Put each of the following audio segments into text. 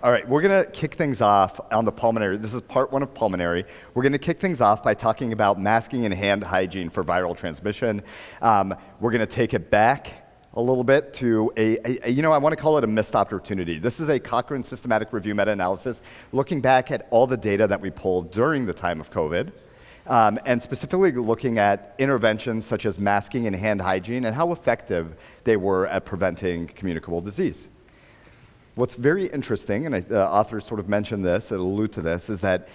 All right, we're going to kick things off on the pulmonary. This is part one of pulmonary. We're going to kick things off by talking about masking and hand hygiene for viral transmission. We're going to take it back a little bit to I want to call it a missed opportunity. This is a Cochrane systematic review meta-analysis looking back at all the data that we pulled during the time of COVID, and specifically looking at interventions such as masking and hand hygiene and how effective they were at preventing communicable disease. What's very interesting, and the authors sort of mentioned this, and allude to this, is that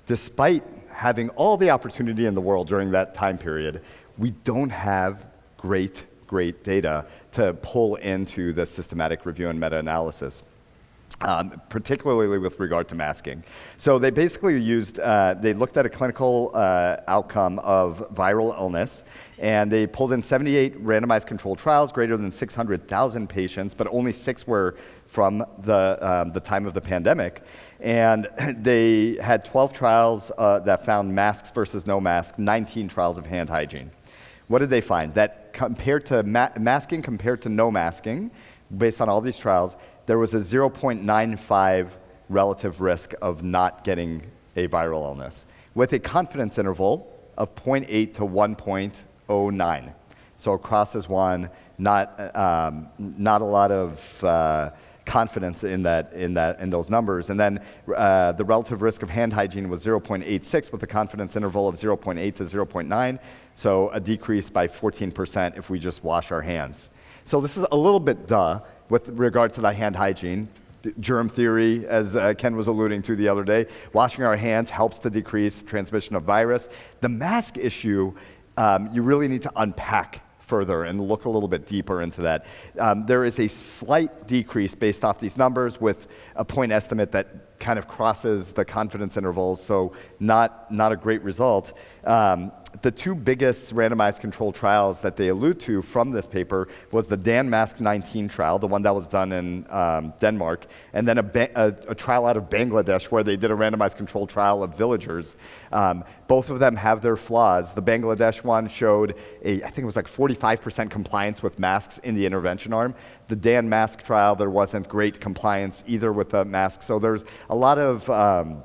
despite having all the opportunity in the world during that time period, we don't have great data to pull into the systematic review and meta-analysis, particularly with regard to masking. So they basically they looked at a clinical outcome of viral illness, and they pulled in 78 randomized controlled trials, greater than 600,000 patients, but only 6 were from the time of the pandemic. And they had 12 trials that found masks versus no masks, 19 trials of hand hygiene. What did they find? That compared to masking compared to no masking, based on all these trials, there was a 0.95 relative risk of not getting a viral illness, with a confidence interval of 0.8 to 1.09. So it crosses 1, not a lot of confidence in those numbers. And then the relative risk of hand hygiene was 0.86 with a confidence interval of 0.8 to 0.9, so a decrease by 14% if we just wash our hands. So this is a little bit with regard to the hand hygiene. Germ theory, as Ken was alluding to the other day, washing our hands helps to decrease transmission of virus. The mask issue, you really need to unpack further and look a little bit deeper into that. There is a slight decrease based off these numbers with a point estimate that kind of crosses the confidence intervals, so not a great result. The 2 biggest randomized controlled trials that they allude to from this paper was the DanMask 19 trial, the one that was done in Denmark, and then a trial out of Bangladesh where they did a randomized controlled trial of villagers. Both of them have their flaws. The Bangladesh one showed I think it was like 45% compliance with masks in the intervention arm. The DanMask trial, there wasn't great compliance either with the mask. So there's a lot of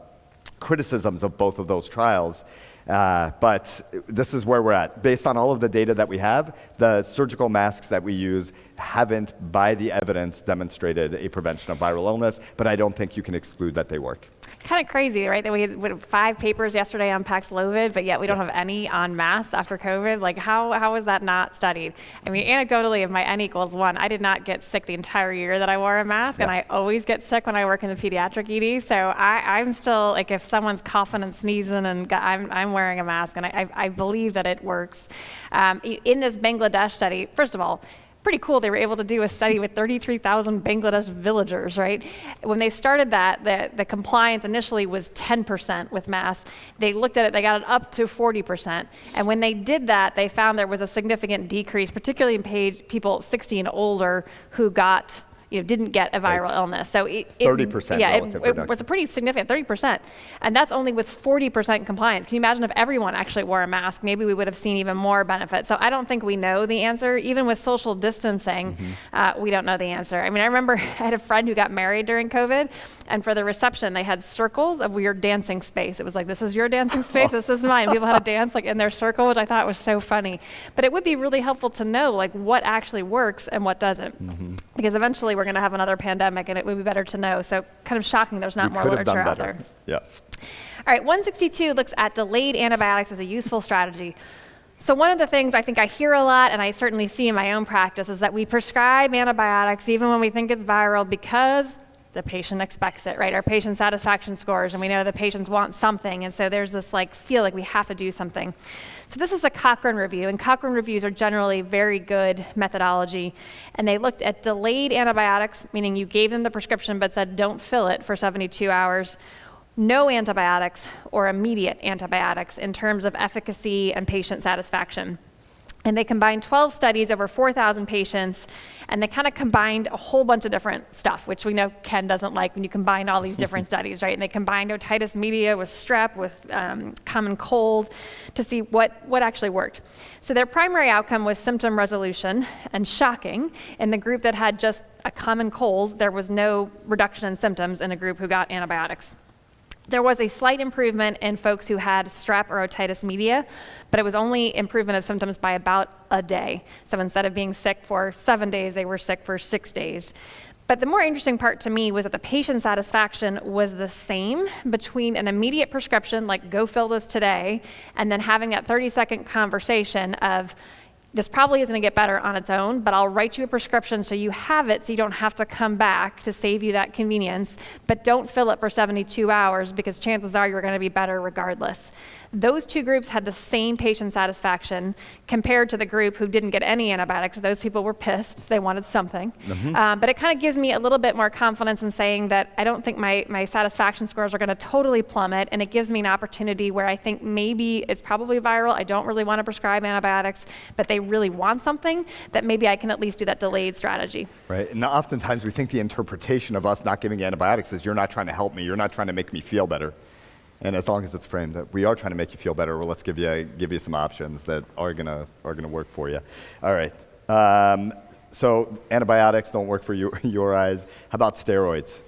criticisms of both of those trials. But this is where we're at. Based on all of the data that we have, the surgical masks that we use haven't, by the evidence, demonstrated a prevention of viral illness, but I don't think you can exclude that they work. Kind of crazy, right? That we had 5 papers yesterday on Paxlovid, but yet we don't have any on masks after COVID. Like, how is that not studied? I mean, anecdotally, of my N=1, I did not get sick the entire year that I wore a mask, and I always get sick when I work in the pediatric ED. So I'm still, like, if someone's coughing and sneezing, and I'm wearing a mask, and I believe that it works. In this Bangladesh study, first of all, pretty cool. They were able to do a study with 33,000 Bangladesh villagers, right? When they started that, the compliance initially was 10% with masks. They looked at it, they got it up to 40%. And when they did that, they found there was a significant decrease, particularly in people 60 and older who didn't get a viral illness. So 30% it was a pretty significant 30%. And that's only with 40% compliance. Can you imagine if everyone actually wore a mask? Maybe we would have seen even more benefit. So I don't think we know the answer. Even with social distancing, we don't know the answer. I mean, I remember I had a friend who got married during COVID, and for the reception, they had circles of your dancing space. It was like, this is your dancing space, this is mine. People had to dance like in their circle, which I thought was so funny. But it would be really helpful to know like what actually works and what doesn't. Because eventually we're going to have another pandemic, and it would be better to know. So kind of shocking there's not more literature out there. Yeah. All right, 162 looks at delayed antibiotics as a useful strategy. So one of the things I think I hear a lot, and I certainly see in my own practice, is that we prescribe antibiotics even when we think it's viral because the patient expects it, right? Our patient satisfaction scores, and we know the patients want something, and so there's this feel like we have to do something. So this is a Cochrane review, and Cochrane reviews are generally very good methodology, and they looked at delayed antibiotics, meaning you gave them the prescription but said don't fill it for 72 hours, no antibiotics, or immediate antibiotics in terms of efficacy and patient satisfaction. And they combined 12 studies over 4,000 patients, and they kind of combined a whole bunch of different stuff, which we know Ken doesn't like when you combine all these different studies, right? And they combined otitis media with strep, with common cold, to see what actually worked. So their primary outcome was symptom resolution, and shocking, in the group that had just a common cold, there was no reduction in symptoms in a group who got antibiotics. There was a slight improvement in folks who had strep or otitis media, but it was only improvement of symptoms by about a day. So instead of being sick for 7 days, they were sick for 6 days. But the more interesting part to me was that the patient satisfaction was the same between an immediate prescription, like go fill this today, and then having that 30-second conversation of, this probably isn't going to get better on its own, but I'll write you a prescription so you have it so you don't have to come back to save you that convenience, but don't fill it for 72 hours because chances are you're going to be better regardless. Those two groups had the same patient satisfaction compared to the group who didn't get any antibiotics. Those people were pissed. They wanted something. But it kind of gives me a little bit more confidence in saying that I don't think my satisfaction scores are going to totally plummet, and it gives me an opportunity where I think maybe it's probably viral. I don't really want to prescribe antibiotics, but they really want something, that maybe I can at least do that delayed strategy. Right, and oftentimes we think the interpretation of us not giving antibiotics is you're not trying to help me, you're not trying to make me feel better. And as long as it's framed that we are trying to make you feel better, well, let's give you some options that are gonna work for you. All right. So antibiotics don't work for your eyes. How about steroids?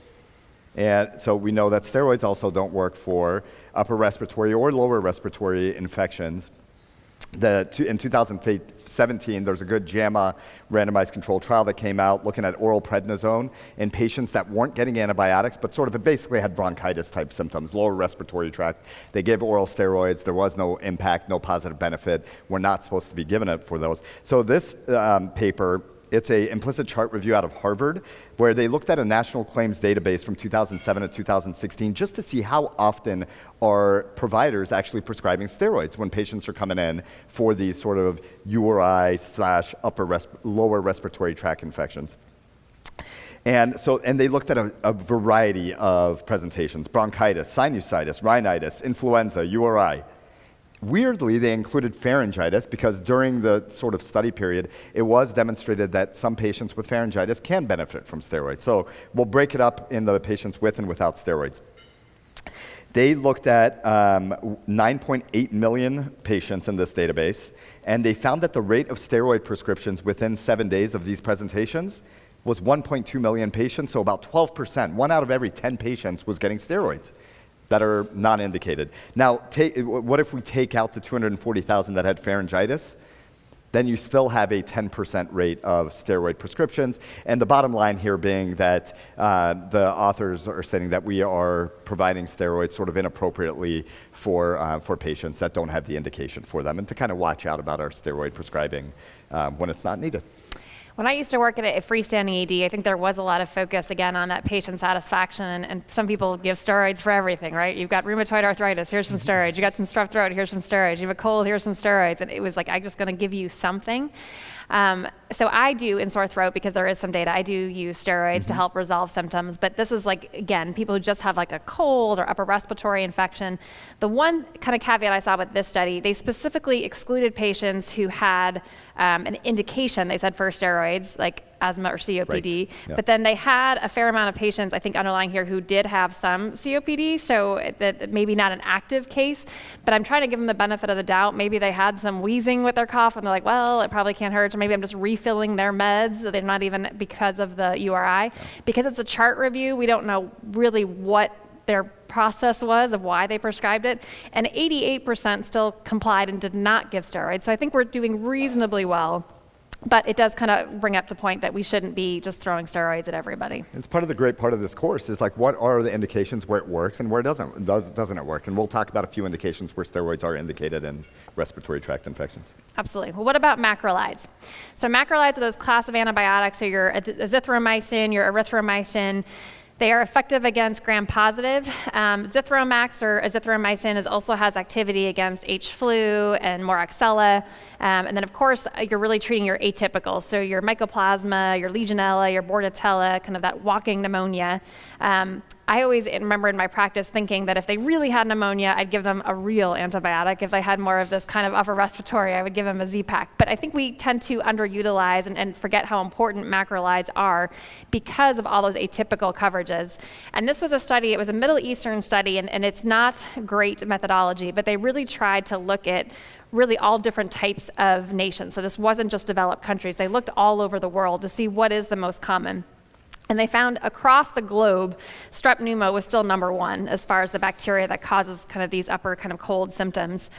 And so we know that steroids also don't work for upper respiratory or lower respiratory infections. In 2017, there's a good JAMA randomized controlled trial that came out looking at oral prednisone in patients that weren't getting antibiotics, but sort of basically had bronchitis type symptoms, lower respiratory tract. They gave oral steroids. There was no impact, no positive benefit. We're not supposed to be giving it for those. So this paper, it's a implicit chart review out of Harvard, where they looked at a national claims database from 2007 to 2016 just to see how often are providers actually prescribing steroids when patients are coming in for these sort of URI / lower respiratory tract infections. And they looked at a variety of presentations: bronchitis, sinusitis, rhinitis, influenza, URI. Weirdly, they included pharyngitis because during the sort of study period, it was demonstrated that some patients with pharyngitis can benefit from steroids. So we'll break it up in the patients with and without steroids. They looked at 9.8 million patients in this database, and they found that the rate of steroid prescriptions within 7 days of these presentations was 1.2 million patients, so about 12%. 1 out of every 10 patients was getting steroids that are non-indicated. Now, what if we take out the 240,000 that had pharyngitis? Then you still have a 10% rate of steroid prescriptions. And the bottom line here being that the authors are stating that we are providing steroids sort of inappropriately for patients that don't have the indication for them, and to kind of watch out about our steroid prescribing when it's not needed. When I used to work at a freestanding ED, I think there was a lot of focus, again, on that patient satisfaction, and some people give steroids for everything, right? You've got rheumatoid arthritis, here's some steroids. You got some strep throat, here's some steroids. You have a cold, here's some steroids. And it was like, I'm just gonna give you something. So I do, in sore throat, because there is some data, I do use steroids to help resolve symptoms, but this is like, again, people who just have like a cold or upper respiratory infection. The one kind of caveat I saw with this study, they specifically excluded patients who had an indication, they said, for steroids, like asthma or COPD, right. Yep. But then they had a fair amount of patients, I think underlying here, who did have some COPD, so that maybe not an active case, but I'm trying to give them the benefit of the doubt. Maybe they had some wheezing with their cough, and they're like, well, it probably can't hurt, so maybe I'm just refilling their meds. They're not even because of the URI. Yeah. Because it's a chart review, we don't know really what their process was of why they prescribed it, and 88% still complied and did not give steroids. So I think we're doing reasonably well, but it does kind of bring up the point that we shouldn't be just throwing steroids at everybody. It's part of the great part of this course is like, what are the indications where it works and where it doesn't it work? And we'll talk about a few indications where steroids are indicated in respiratory tract infections. Absolutely. Well, what about macrolides? So macrolides are those class of antibiotics, so your azithromycin, your erythromycin. They are effective against gram-positive. Zithromax or azithromycin also has activity against H. flu and Moraxella. And then, of course, you're really treating your atypicals. So your Mycoplasma, your Legionella, your Bordetella, kind of that walking pneumonia. I always remember in my practice thinking that if they really had pneumonia, I'd give them a real antibiotic. If they had more of this kind of upper respiratory, I would give them a Z-Pak. But I think we tend to underutilize and forget how important macrolides are because of all those atypical coverages. And this was a study, it was a Middle Eastern study, and it's not great methodology, but they really tried to look at really all different types of nations. So this wasn't just developed countries. They looked all over the world to see what is the most common. And they found across the globe, strep pneumo was still number one as far as the bacteria that causes kind of these upper kind of cold symptoms.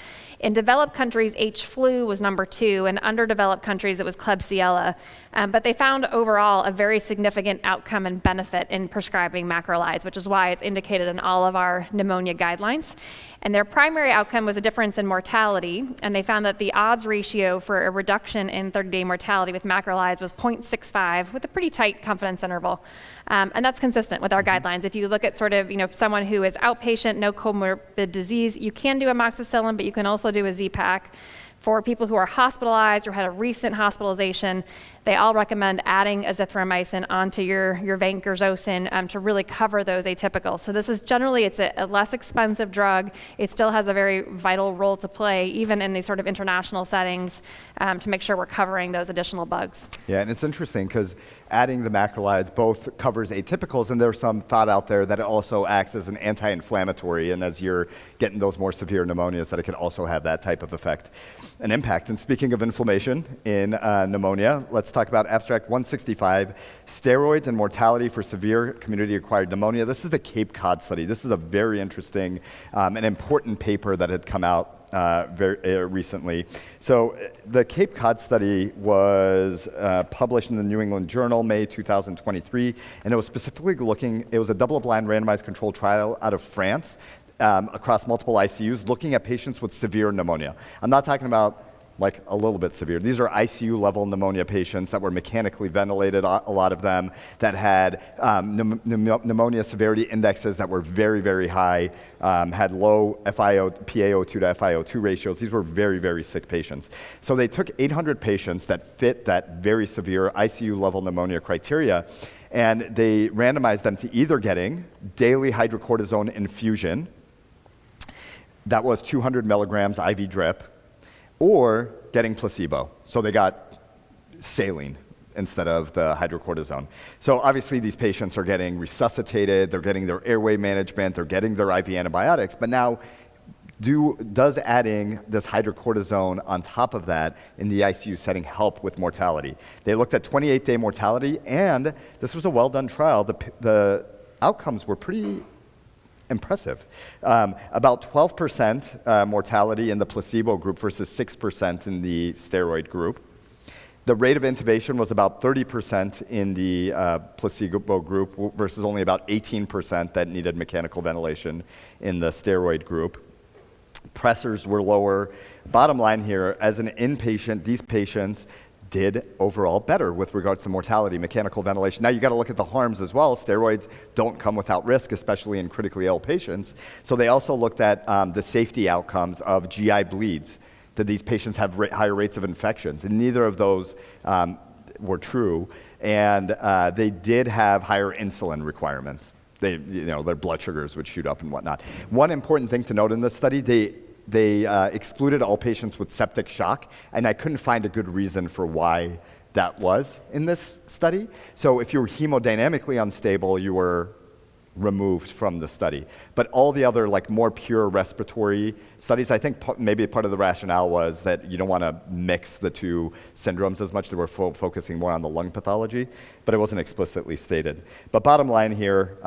In developed countries, H. flu was number two, and underdeveloped countries, it was Klebsiella. But they found overall a very significant outcome and benefit in prescribing macrolides, which is why it's indicated in all of our pneumonia guidelines. And their primary outcome was a difference in mortality, and they found that the odds ratio for a reduction in 30-day mortality with macrolides was 0.65 with a pretty tight confidence interval. And that's consistent with our guidelines. If you look at sort of, someone who is outpatient, no comorbid disease, you can do amoxicillin, but you can also do a Z-Pak. For people who are hospitalized or had a recent hospitalization, they all recommend adding azithromycin onto your vancomycin to really cover those atypicals. So this is generally, it's a less expensive drug. It still has a very vital role to play, even in these sort of international settings, to make sure we're covering those additional bugs. Yeah, and it's interesting because adding the macrolides both covers atypicals, and there's some thought out there that it also acts as an anti-inflammatory, and as you're getting those more severe pneumonias, that it can also have that type of effect and impact. And speaking of inflammation in pneumonia, let's talk about abstract 165, steroids and mortality for severe community-acquired pneumonia. This is the Cape Cod study. This is a very interesting and important paper that had come out very recently. So the Cape Cod study was published in the New England Journal, May 2023, and it was specifically it was a double-blind randomized controlled trial out of France across multiple ICUs looking at patients with severe pneumonia. I'm not talking about like a little bit severe. These are ICU level pneumonia patients that were mechanically ventilated, a lot of them, that had pneumonia severity indexes that were very, very high, had low PaO2 to FiO2 ratios. These were very, very sick patients. So they took 800 patients that fit that very severe ICU level pneumonia criteria, and they randomized them to either getting daily hydrocortisone infusion, that was 200 milligrams IV drip, or getting placebo. So they got saline instead of the hydrocortisone. So obviously these patients are getting resuscitated, they're getting their airway management, they're getting their IV antibiotics, but now does adding this hydrocortisone on top of that in the ICU setting help with mortality? They looked at 28-day mortality, and this was a well-done trial. The outcomes were pretty impressive. About 12% mortality in the placebo group versus 6% in the steroid group. The rate of intubation was about 30% in the placebo group versus only about 18% that needed mechanical ventilation in the steroid group. Pressors were lower. Bottom line here, as an inpatient, these patients did overall better with regards to mortality, mechanical ventilation. Now you got to look at the harms as well. Steroids don't come without risk, especially in critically ill patients. So they also looked at the safety outcomes of GI bleeds. Did these patients have higher rates of infections? And neither of those were true. And they did have higher insulin requirements. Their blood sugars would shoot up and whatnot. One important thing to note in this study, they excluded all patients with septic shock, and I couldn't find a good reason for why that was in this study. So if you were hemodynamically unstable, you were removed from the study. But all the other more pure respiratory studies, I think maybe part of the rationale was that you don't want to mix the two syndromes as much. They were focusing more on the lung pathology, but it wasn't explicitly stated. But bottom line here,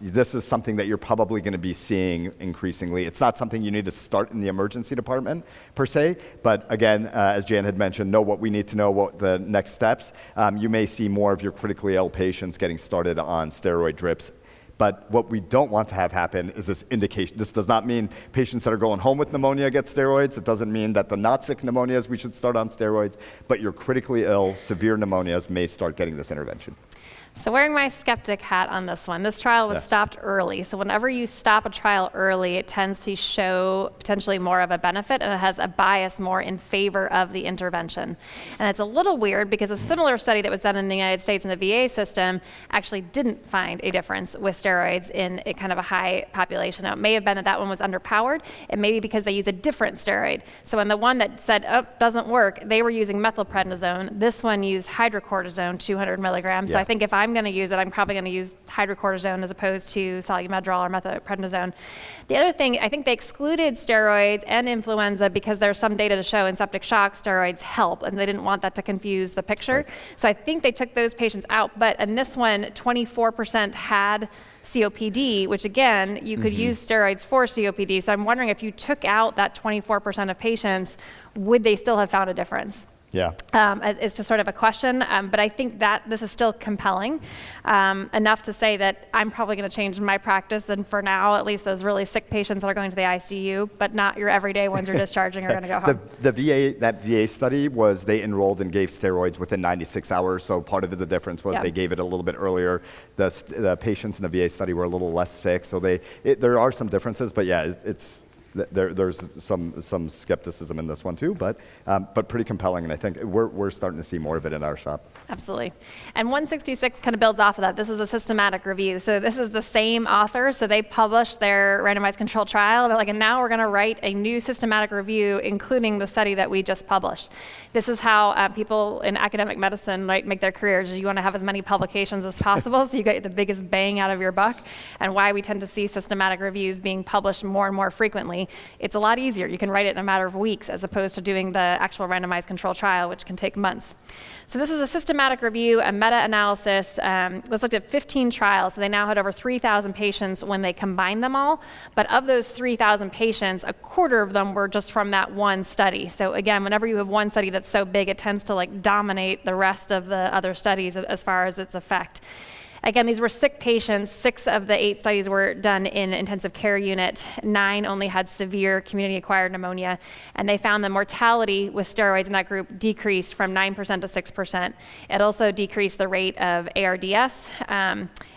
this is something that you're probably going to be seeing increasingly. It's not something you need to start in the emergency department per se, but again, as Jan had mentioned, know what we need to know, what the next steps. You may see more of your critically ill patients getting started on steroid drips. But what we don't want to have happen is this indication. This does not mean patients that are going home with pneumonia get steroids. It doesn't mean that the not sick pneumonias we should start on steroids, but your critically ill, severe pneumonias may start getting this intervention. So wearing my skeptic hat on this one, this trial was stopped early. So whenever you stop a trial early, it tends to show potentially more of a benefit, and it has a bias more in favor of the intervention. And it's a little weird because a similar study that was done in the United States in the VA system actually didn't find a difference with steroids in a kind of a high population. Now, it may have been that that one was underpowered. It may be because they use a different steroid. So in the one that said, oh, doesn't work, they were using methylprednisone. This one used hydrocortisone, 200 milligrams. So I think if I'm going to use it, I'm probably going to use hydrocortisone as opposed to solumedrol or methylprednisone. The other thing, I think they excluded steroids and influenza because there's some data to show in septic shock steroids help, and they didn't want that to confuse the picture. Right. So I think they took those patients out. But in this one, 24% had COPD, which again, you could use steroids for COPD. So I'm wondering if you took out that 24% of patients, would they still have found a difference? Yeah. It's just sort of a question, but I think that this is still compelling enough to say that I'm probably going to change my practice, and for now, at least those really sick patients that are going to the ICU, but not your everyday ones you're discharging are going to go home. The VA study was they enrolled and gave steroids within 96 hours, so part of the difference was they gave it a little bit earlier. The patients in the VA study were a little less sick, so there are some differences, but yeah, there's some skepticism in this one too, but pretty compelling, and I think we're starting to see more of it in our shop. Absolutely. And 166 kind of builds off of that. This is a systematic review. So this is the same author. So they published their randomized controlled trial. And they're like, and now we're going to write a new systematic review, including the study that we just published. This is how people in academic medicine make their careers. You want to have as many publications as possible so you get the biggest bang out of your buck. And why we tend to see systematic reviews being published more and more frequently. It's a lot easier. You can write it in a matter of weeks as opposed to doing the actual randomized controlled trial, which can take months. So this was a systematic review, a meta-analysis. This looked at 15 trials. So they now had over 3,000 patients when they combined them all. But of those 3,000 patients, a quarter of them were just from that one study. So again, whenever you have one study that's so big, it tends to dominate the rest of the other studies as far as its effect. Again, these were sick patients. 6 of the 8 studies were done in intensive care unit. 9 only had severe community-acquired pneumonia, and they found the mortality with steroids in that group decreased from 9% to 6%. It also decreased the rate of ARDS,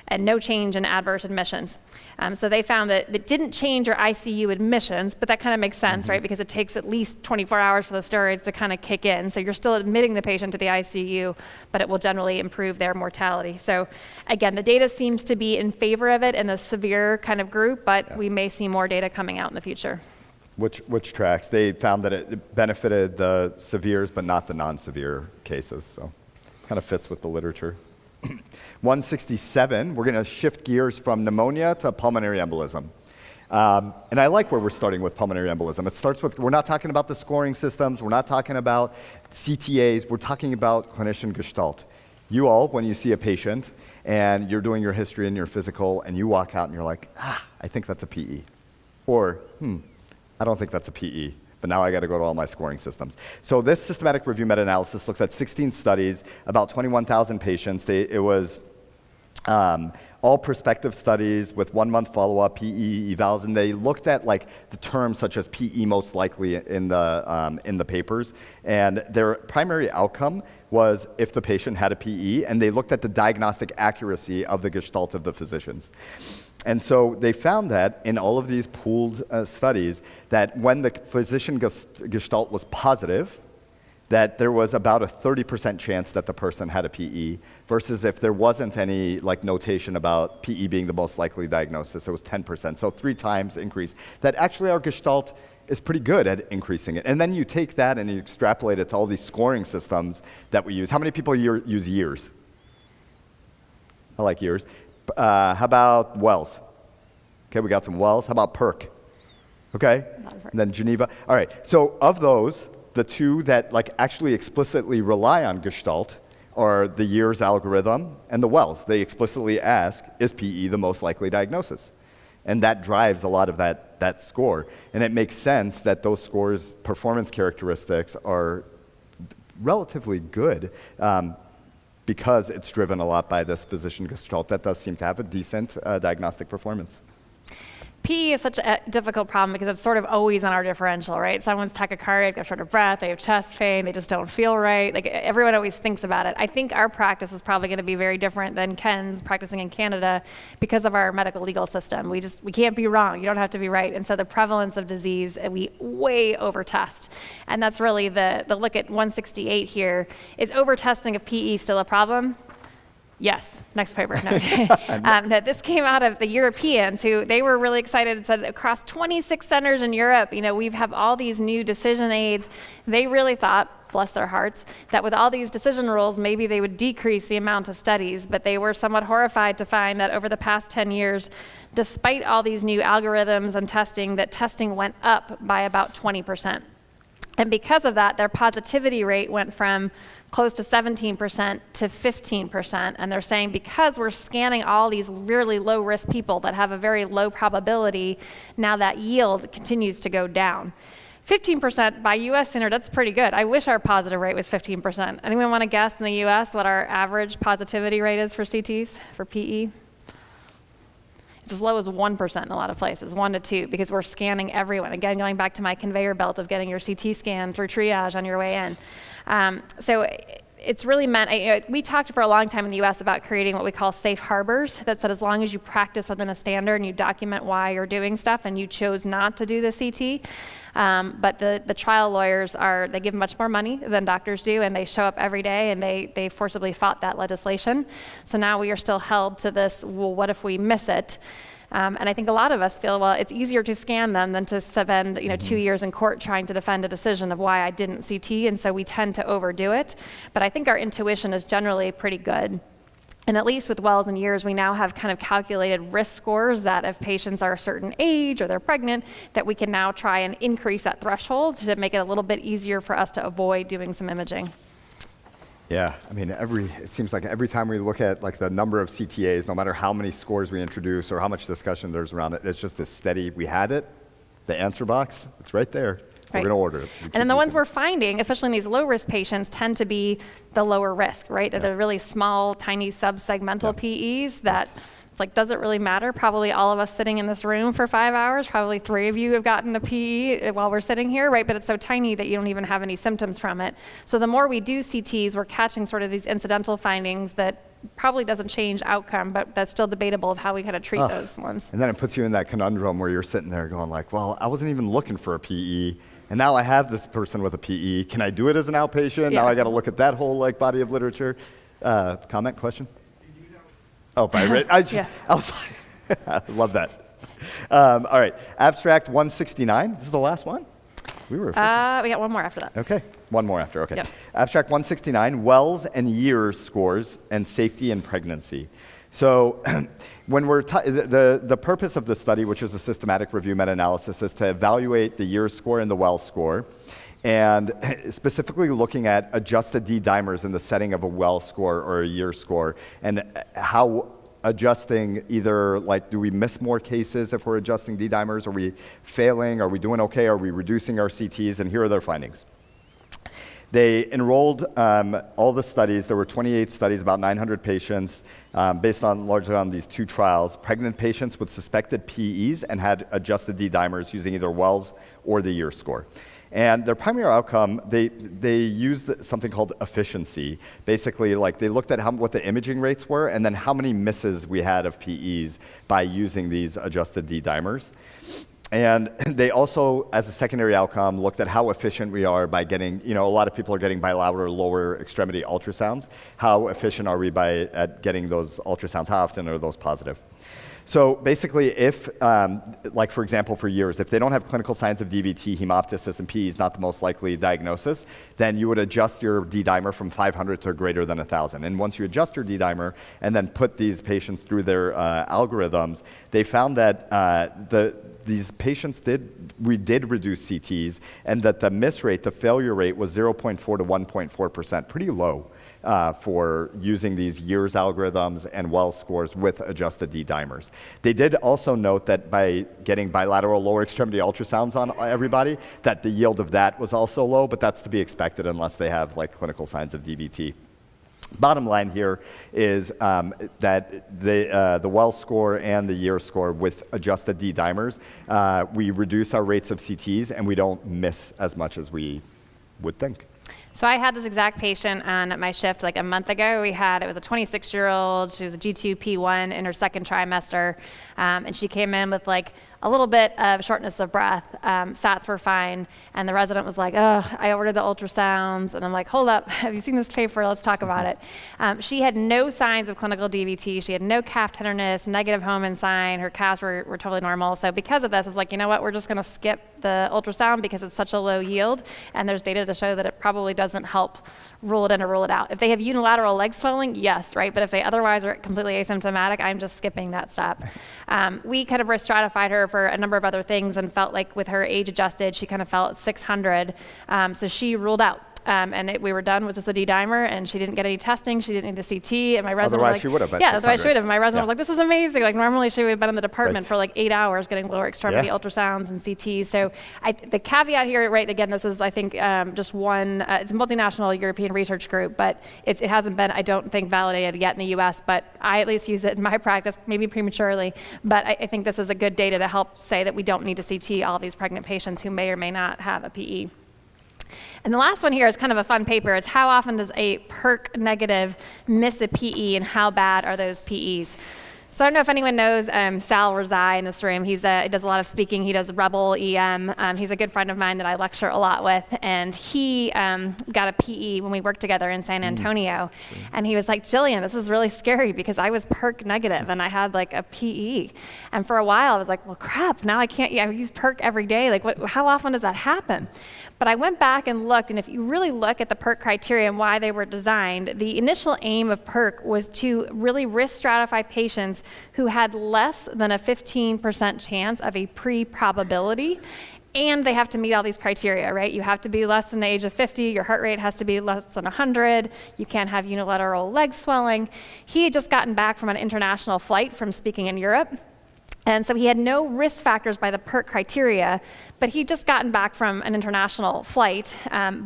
and no change in adverse admissions. So they found that it didn't change your ICU admissions, but that kind of makes sense, right? Because it takes at least 24 hours for the steroids to kind of kick in. So you're still admitting the patient to the ICU, but it will generally improve their mortality. So again, the data seems to be in favor of it in the severe kind of group, but we may see more data coming out in the future. Which tracks? They found that it benefited the severes, but not the non-severe cases. So kind of fits with the literature. 167, we're going to shift gears from pneumonia to pulmonary embolism. And I like where we're starting with pulmonary embolism. It starts with, we're not talking about the scoring systems, we're not talking about CTAs, we're talking about clinician gestalt. You all, when you see a patient and you're doing your history and your physical and you walk out and you're like, I think that's a PE. Or, I don't think that's a PE. But now I got to go to all my scoring systems. So this systematic review meta-analysis looked at 16 studies, about 21,000 patients. It was all prospective studies with 1-month follow-up, PE evals, and they looked at the terms such as PE most likely in the papers. And their primary outcome was if the patient had a PE, and they looked at the diagnostic accuracy of the gestalt of the physicians. And so they found that in all of these pooled studies, that when the physician gestalt was positive, that there was about a 30% chance that the person had a PE, versus if there wasn't any notation about PE being the most likely diagnosis, it was 10%. So 3 times increase. That actually our gestalt is pretty good at increasing it. And then you take that and you extrapolate it to all these scoring systems that we use. How many people use years? I like years. How about Wells? Okay, we got some Wells. How about PERC? Okay, and then Geneva. All right, so of those, the 2 that actually explicitly rely on gestalt are the years algorithm and the Wells. They explicitly ask, is PE the most likely diagnosis? And that drives a lot of that score. And it makes sense that those scores' performance characteristics are relatively good, because it's driven a lot by this physician gestalt that does seem to have a decent diagnostic performance. PE is such a difficult problem because it's sort of always on our differential, right? Someone's tachycardic, they're short of breath, they have chest pain, they just don't feel right. Like everyone always thinks about it. I think our practice is probably going to be very different than Ken's practicing in Canada because of our medical legal system. We can't be wrong. You don't have to be right. And so the prevalence of disease, we way over test. And that's really the look at 168 here. Is over testing of PE still a problem? Yes. Next paper. No. No, this came out of the Europeans who they were really excited and said that across 26 centers in Europe, we have all these new decision aids. They really thought, bless their hearts, that with all these decision rules, maybe they would decrease the amount of studies, but they were somewhat horrified to find that over the past 10 years, despite all these new algorithms and testing, that testing went up by about 20%. And because of that, their positivity rate went from close to 17% to 15%. And they're saying because we're scanning all these really low risk people that have a very low probability, now that yield continues to go down. 15% by US standard, that's pretty good. I wish our positive rate was 15%. Anyone want to guess in the US what our average positivity rate is for CTs, for PE? It's as low as 1% in a lot of places, 1 to 2, because we're scanning everyone. Again, going back to my conveyor belt of getting your CT scan through triage on your way in. So it's really meant, we talked for a long time in the US about creating what we call safe harbors, that said as long as you practice within a standard and you document why you're doing stuff and you chose not to do the CT, but the trial lawyers they give much more money than doctors do, and they show up every day and they forcibly fought that legislation. So now we are still held to this, well, what if we miss it? And I think a lot of us feel, well, it's easier to scan them than to spend 2 years in court trying to defend a decision of why I didn't CT, and so we tend to overdo it. But I think our intuition is generally pretty good. And at least with Wells and years, we now have kind of calculated risk scores that if patients are a certain age or they're pregnant, that we can now try and increase that threshold to make it a little bit easier for us to avoid doing some imaging. Yeah, I mean, it seems like every time we look at like the number of CTAs, no matter how many scores we introduce or how much discussion there's around it, it's just this steady, we had it, the answer box, it's right there. We're going to order it. And then the ones we're finding, especially in these low-risk patients, tend to be the lower risk, right? Yeah. They're really small, tiny subsegmental PEs that it's like, does it really matter? Probably all of us sitting in this room for 5 hours, probably 3 of you have gotten a PE while we're sitting here, right? But it's so tiny that you don't even have any symptoms from it. So the more we do CTs, we're catching sort of these incidental findings that probably doesn't change outcome, but that's still debatable of how we kind of treat those ones. And then it puts you in that conundrum where you're sitting there going like, well, I wasn't even looking for a PE. And now I have this person with a PE. Can I do it as an outpatient? Yeah. Now I got to look at that whole body of literature. Comment, question? Oh, by rate. I was like, I love that. All right, abstract 169. This is the last one. We were efficient. We got one more after that. Okay, one more after. Okay. Yep. Abstract 169. Wells and years scores and safety in pregnancy. So when we're the purpose of the study, which is a systematic review meta-analysis, is to evaluate the years score and the Wells score, and specifically looking at adjusted D-dimers in the setting of a Wells score or a years score, and how adjusting either, like, do we miss more cases if we're adjusting D-dimers? Are we failing? Are we doing okay? Are we reducing our CTs? And here are their findings. They enrolled all the studies. There were 28 studies, about 900 patients, based on largely on these 2 trials. Pregnant patients with suspected PEs and had adjusted D-dimers using either Wells or the years score. And their primary outcome, they used something called efficiency. Basically, like, they looked at what the imaging rates were and then how many misses we had of PEs by using these adjusted D-dimers. And they also, as a secondary outcome, looked at how efficient we are by getting, a lot of people are getting bilateral lower extremity ultrasounds. How efficient are we at getting those ultrasounds? How often are those positive? So basically, if, like for example, for years, if they don't have clinical signs of DVT, hemoptysis, and PE is not the most likely diagnosis, then you would adjust your D-dimer from 500 to greater than 1,000. And once you adjust your D-dimer and then put these patients through their algorithms, they found that these patients we did reduce CTs, and that the miss rate, the failure rate, was 0.4 to 1.4%, pretty low for using these years algorithms and Wells scores with adjusted D-dimers. They did also note that by getting bilateral lower extremity ultrasounds on everybody, that the yield of that was also low, but that's to be expected unless they have like clinical signs of DVT. Bottom line here is that the well score and the year score with adjusted D-dimers, we reduce our rates of CTs and we don't miss as much as we would think. So I had this exact patient on my shift like a month ago. It was a 26-year-old. She was a G2P1 in her second trimester. And she came in with like a little bit of shortness of breath. SATs were fine. And the resident was like, oh, I ordered the ultrasounds. And I'm like, hold up, have you seen this paper? Let's talk about it. She had no signs of clinical DVT. She had no calf tenderness, negative Homan sign. Her calves were totally normal. So because of this, I was like, you know what, we're just going to skip the ultrasound because it's such a low yield. And there's data to show that it probably doesn't help rule it in or rule it out. If they have unilateral leg swelling, yes, right? But if they otherwise are completely asymptomatic, I'm just skipping that step. We kind of risk stratified her for a number of other things and felt like with her age adjusted, she kind of fell at 600. So she ruled out. We were done with just a D-dimer, and she didn't get any testing. She didn't need the CT, and my resident was like, she would have. Yeah, that's why she would have. My resident was like, this is amazing. Like normally she would have been in the department for like 8 hours getting lower extremity ultrasounds and CTs. So the caveat here, right? Again, this is I think just one. It's a multinational European research group, but it hasn't been, I don't think, validated yet in the U.S. But I at least use it in my practice, maybe prematurely. But I think this is a good data to help say that we don't need to CT all these pregnant patients who may or may not have a PE. And the last one here is kind of a fun paper. It's how often does a PERC negative miss a PE and how bad are those PEs? So I don't know if anyone knows Sal Razai in this room. He does a lot of speaking. He does Rebel EM. He's a good friend of mine that I lecture a lot with. And he got a PE when we worked together in San Antonio. And he was like, Gillian, this is really scary because I was PERC negative and I had like a PE. And for a while I was like, well, crap, now I can't, I use PERC every day. Like, how often does that happen? But I went back and looked, and if you really look at the PERC criteria and why they were designed, the initial aim of PERC was to really risk stratify patients who had less than a 15% chance of a pre-probability, and they have to meet all these criteria, right? You have to be less than the age of 50, your heart rate has to be less than 100, you can't have unilateral leg swelling. He had just gotten back from an international flight from speaking in Europe, and so he had no risk factors by the PERC criteria, but he'd just gotten back from an international flight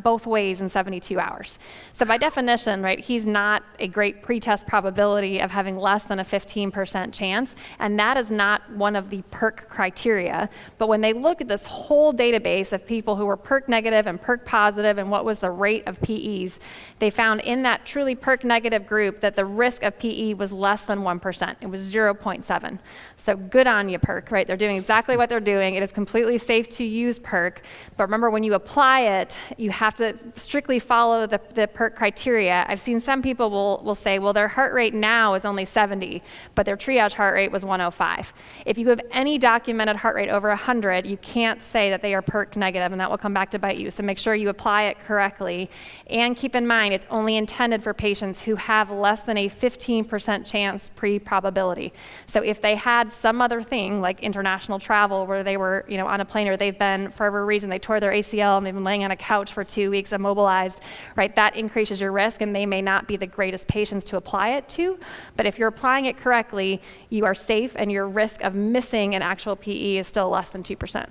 both ways in 72 hours. So by definition, right, he's not a great pretest probability of having less than a 15% chance, and that is not one of the PERC criteria. But when they look at this whole database of people who were PERC negative and PERC positive and what was the rate of PEs, they found in that truly PERC negative group that the risk of PE was less than 1%. It was 0.7. So good on you, PERC, right? They're doing exactly what they're doing. It is completely safe to use PERC, but remember when you apply it, you have to strictly follow the PERC criteria. I've seen some people will say, well, their heart rate now is only 70, but their triage heart rate was 105. If you have any documented heart rate over 100, you can't say that they are PERC negative, and that will come back to bite you. So make sure you apply it correctly, and keep in mind it's only intended for patients who have less than a 15% chance pre-probability. So if they had some other thing like international travel where they were on a plane, or they've been, for whatever reason, they tore their ACL and they've been laying on a couch for 2 weeks immobilized, right? That increases your risk, and they may not be the greatest patients to apply it to. But if you're applying it correctly, you are safe, and your risk of missing an actual PE is still less than 2%.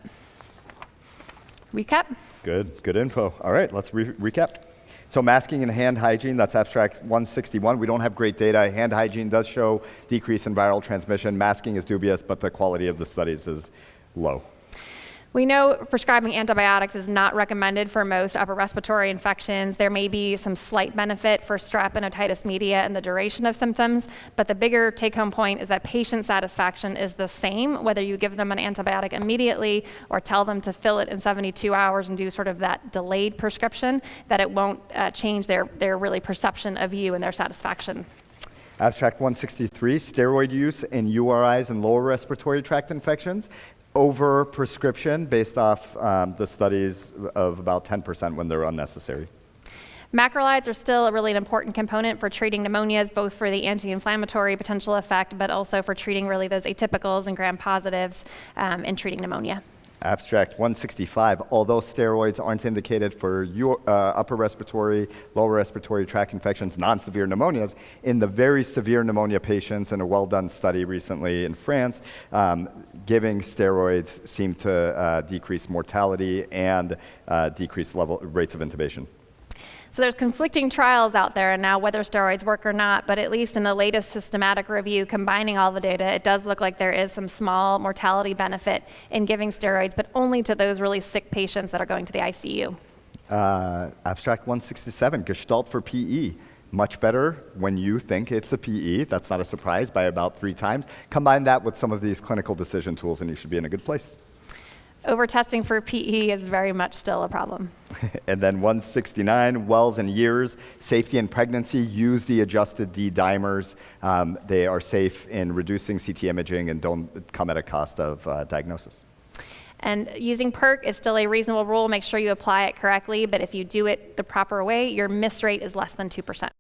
Recap? Good info. All right, let's recap. So masking and hand hygiene, that's abstract 161. We don't have great data. Hand hygiene does show decrease in viral transmission. Masking is dubious, but the quality of the studies is low. We know prescribing antibiotics is not recommended for most upper respiratory infections. There may be some slight benefit for strep and otitis media and the duration of symptoms, but the bigger take-home point is that patient satisfaction is the same, whether you give them an antibiotic immediately or tell them to fill it in 72 hours and do sort of that delayed prescription, that it won't change their really perception of you and their satisfaction. Abstract 163, steroid use in URIs and lower respiratory tract infections. Over prescription based off the studies of about 10% when they're unnecessary. Macrolides are still a really important component for treating pneumonias, both for the anti-inflammatory potential effect, but also for treating really those atypicals and gram-positives in treating pneumonia. Abstract 165, although steroids aren't indicated for upper respiratory, lower respiratory tract infections, non-severe pneumonias, in the very severe pneumonia patients in a well-done study recently in France, giving steroids seemed to decrease mortality and decrease rates of intubation. So there's conflicting trials out there and now whether steroids work or not, but at least in the latest systematic review combining all the data, it does look like there is some small mortality benefit in giving steroids, but only to those really sick patients that are going to the ICU. Abstract 167, gestalt for PE. Much better when you think it's a PE. That's not a surprise, by about 3 times. Combine that with some of these clinical decision tools and you should be in a good place. Over-testing for PE is very much still a problem. And then 169, wells and years, safety in pregnancy, use the adjusted D dimers. They are safe in reducing CT imaging and don't come at a cost of diagnosis. And using PERC is still a reasonable rule. Make sure you apply it correctly, but if you do it the proper way, your miss rate is less than 2%.